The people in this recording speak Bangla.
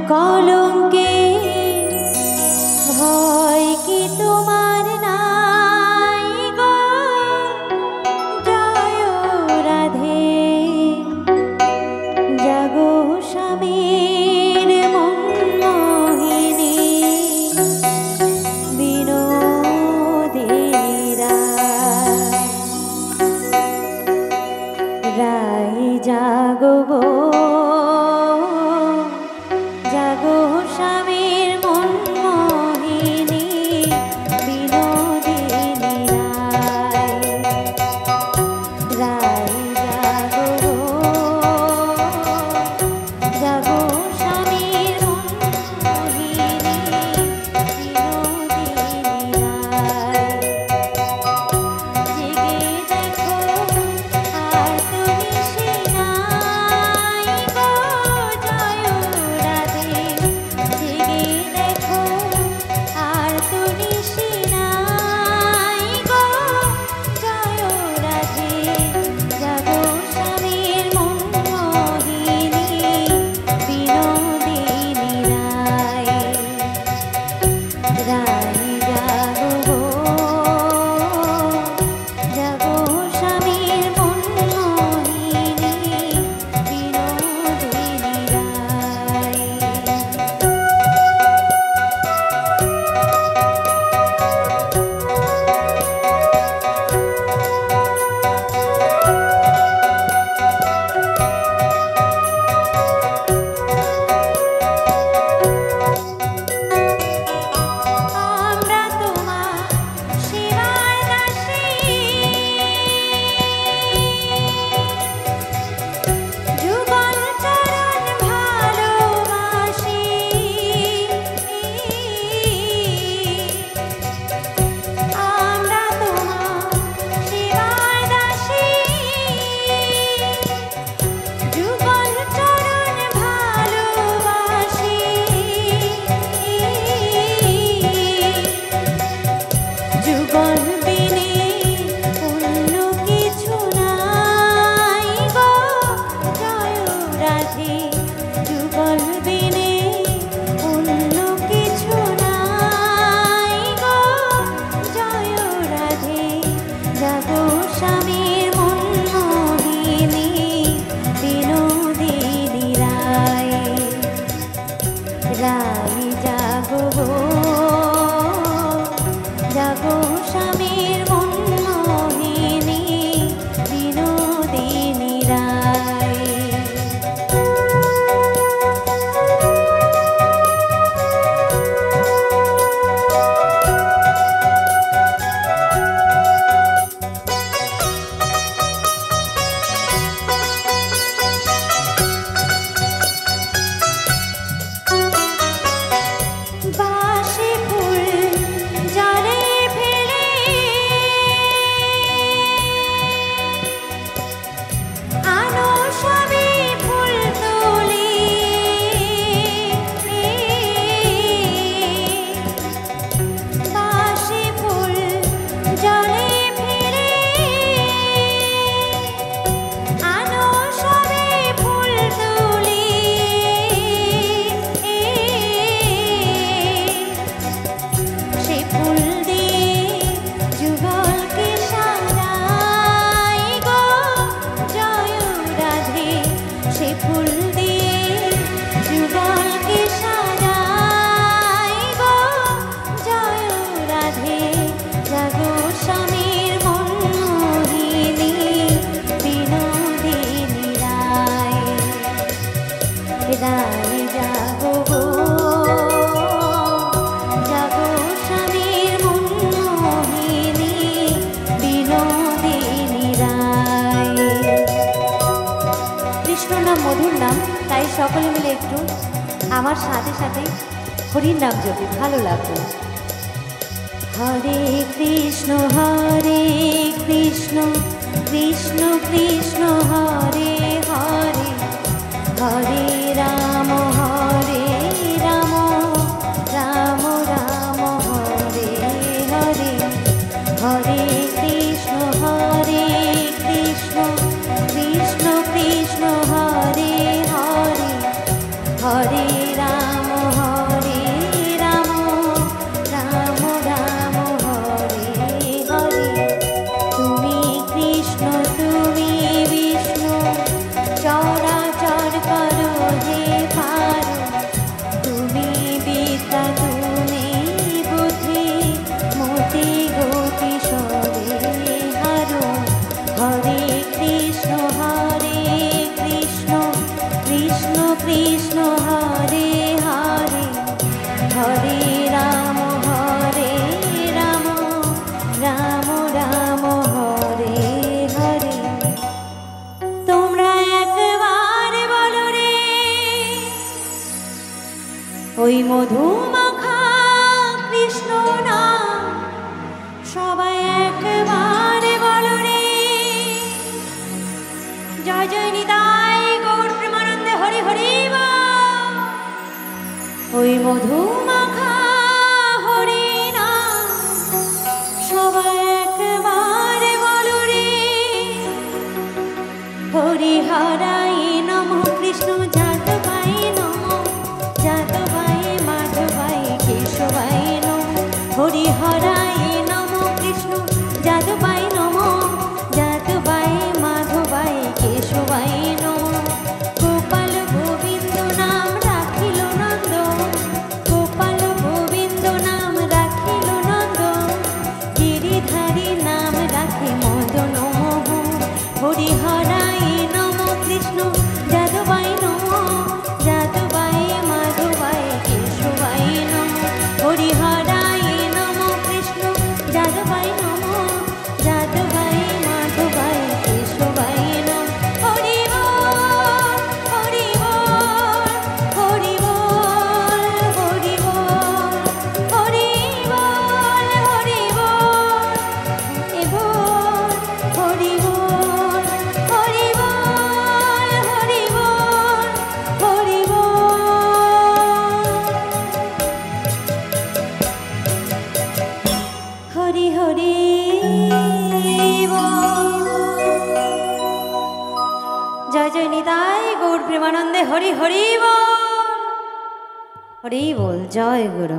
কলঙ্কে ভয় কি তোমার নাই গো জয় রাধে জাগো স্বামীর মনমোহিনী বিনোদীরা রাই জাগো গো জাগো স্বামীর মনমোহিনী বিনোদিনী রাই জাগো গো জাগো স্বামীর মনমোহিনী বিনোদিনী জেগে দেখো আর তুমি সিনাই গো জয় রাধে জেগে দেখো আর তুমি সিনাই গো জয় রাধে জাগো স্বামীর মনমোহিনী বিনোদিনী রাই জাগো গো জাগো স্বামীর মনমোহিনী বিনোদিনী আমরা তোমার সেবার দাসী যুগল চরণ ভালোবাসি আমরা তোমার সেবার দাসী যুগল চরণ ভালোবাসি যুগল বিনে অন্য কিছু নাই গো জয় রাধে যুগল বিনে অন্য কিছু নাই গো জয় রাধে জাগো স্বামীর মনমোহিনী বিনোদিনী রাই জাগো গো জাগো স্বামীর মনমোহিনী বিনোদিনী রাই বাসি ফুল জলে ফেলে আনো সবে ফুল তুলি বাসি ফুল জলে ফেলে আনো সবে ফুল তুলি সে ফুল দিয়ে যুগলকে সাজাই গো জয় রাধে সে ফুল দিয়ে যুগলকে সাজাই গো জয় রাধে জাগো স্বামীর মনমোহিনী বিনোদিনী রাই জাগো গো জাগো স্বামীর মনমোহিনী বিনোদিনী রাই কৃষ্ণ নাম মধুর নাম তাই সকলে মিলে একটু আমার সাথে সাথে হরির নাম জপি ভালো লাগবে হরে কৃষ্ণ কৃষ্ণ কৃষ্ণ হরে হরে হরে রাম রাম রাম হরে হরে হরে কৃষ্ণ কৃষ্ণ কৃষ্ণ কৃষ্ণ হরে হরে হরে রাম মধুমাখা কৃষ্ণ নাম সবাই একবারে বলো রে। জয় জয় নিতাই গৌর প্রেমানন্দে হরি হরি বল। ওই মধুমাখা হরি নাম সবাই একবারে বলো রে। হরি হরাই নমঃ কৃষ্ণ যাদবাই নমঃ যাদবাই মাধবাই কেশবাই নমঃ। হরি হরাই নমঃ কৃষ্ণ যাদবাই নমঃ যাদবাই মাধবাই কেশবাই নমঃ। গোপাল গোবিন্দ নাম রাখিল নন্দ গোপাল গোবিন্দ নাম রাখিল নন্দ গিরিধারী নাম রাখে মদন মোহন। হরি হরাই নমঃ কৃষ্ণ যাদবাই নমঃ যাদবাই মাধবাই কেশবাই নমঃ। হরি হরাই নমঃ কৃষ্ণ যাদবাই নমঃ যাদবাই মাধবাই কেশবাই নমঃ। হরি বল হরি বল হরি বল হরি বল হরি বল হরি বল এ বল হরি বল হরি বল হরি বল হরি বল হরি হরি বল। জয় জয় নিতাই গৌর প্রেমানন্দে হরি হরি বল। হরি বল। জয় গুরু।